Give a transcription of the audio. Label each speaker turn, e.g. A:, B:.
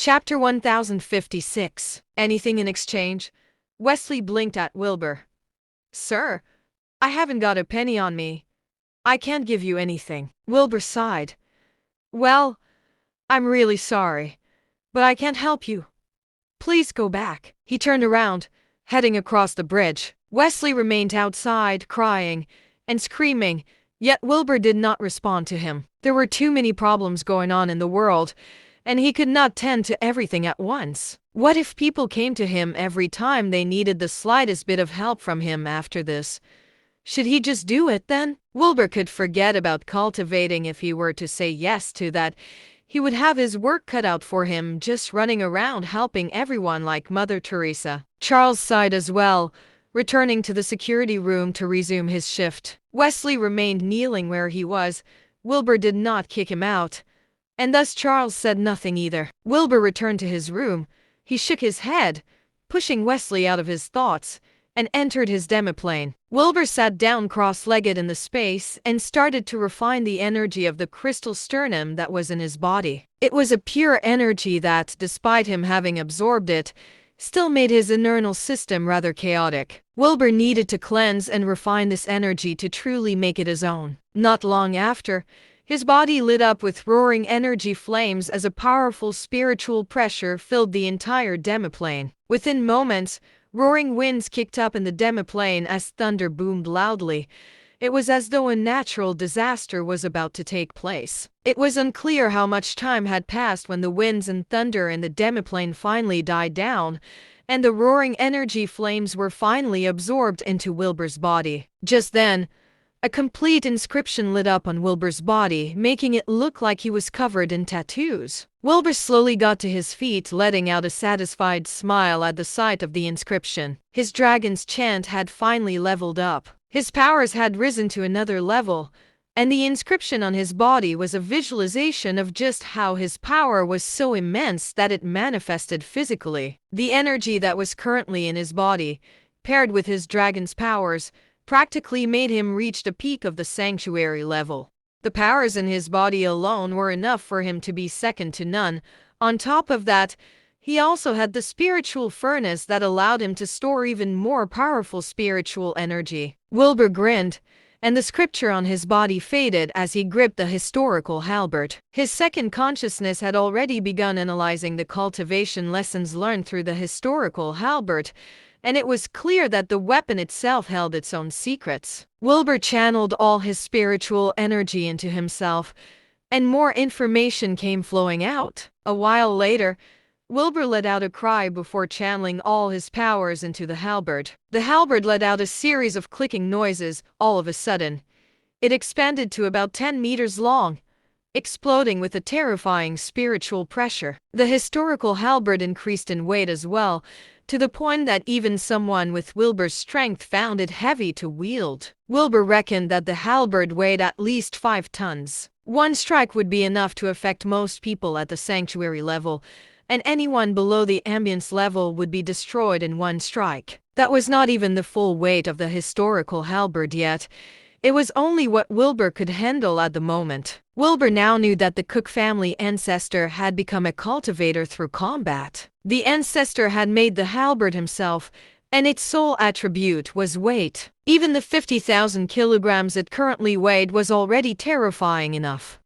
A: Chapter 1056. Anything in exchange? Wesley blinked at Wilbur. Sir, I haven't got a penny on me. I can't give you anything. Wilbur sighed. Well, I'm really sorry, but I can't help you. Please go back. He turned around, heading across the bridge. Wesley remained outside, crying and screaming, yet Wilbur did not respond to him. There were too many problems going on in the world, and he could not tend to everything at once. What if people came to him every time they needed the slightest bit of help from him after this? Should he just do it then? Wilbur could forget about cultivating if he were to say yes to that. He would have his work cut out for him just running around helping everyone like Mother Teresa. Charles sighed as well, returning to the security room to resume his shift. Wesley remained kneeling where he was. Wilbur did not kick him out, and thus Charles said nothing either. Wilbur returned to his room. He shook his head, pushing Wesley out of his thoughts, and entered his demiplane. Wilbur sat down cross-legged in the space and started to refine the energy of the crystal sternum that was in his body. It was a pure energy that, despite him having absorbed it, still made his internal system rather chaotic. Wilbur needed to cleanse and refine this energy to truly make it his own. Not long after, his body lit up with roaring energy flames as a powerful spiritual pressure filled the entire demiplane. Within moments, roaring winds kicked up in the demiplane as thunder boomed loudly. It was as though a natural disaster was about to take place. It was unclear how much time had passed when the winds and thunder in the demiplane finally died down, and the roaring energy flames were finally absorbed into Wilbur's body. Just then, a complete inscription lit up on Wilbur's body, making it look like he was covered in tattoos. Wilbur slowly got to his feet, letting out a satisfied smile at the sight of the inscription. His dragon's chant had finally leveled up. His powers had risen to another level, and the inscription on his body was a visualization of just how his power was so immense that it manifested physically. The energy that was currently in his body, paired with his dragon's powers, practically made him reach the peak of the sanctuary level. The powers in his body alone were enough for him to be second to none. On top of that, he also had the spiritual furnace that allowed him to store even more powerful spiritual energy. Wilbur grinned, and the scripture on his body faded as he gripped the historical halberd. His second consciousness had already begun analyzing the cultivation lessons learned through the historical halberd, and it was clear that the weapon itself held its own secrets. Wilbur channeled all his spiritual energy into himself, and more information came flowing out. A while later, Wilbur let out a cry before channeling all his powers into the halberd. The halberd let out a series of clicking noises. All of a sudden, it expanded to about 10 meters long, exploding with a terrifying spiritual pressure. The historical halberd increased in weight as well, to the point that even someone with Wilbur's strength found it heavy to wield. Wilbur reckoned that the halberd weighed at least 5 tons. One strike would be enough to affect most people at the sanctuary level, and anyone below the ambience level would be destroyed in one strike. That was not even the full weight of the historical halberd yet. It was only what Wilbur could handle at the moment. Wilbur now knew that the Cook family ancestor had become a cultivator through combat. The ancestor had made the halberd himself, and its sole attribute was weight. Even the 50,000 kilograms it currently weighed was already terrifying enough.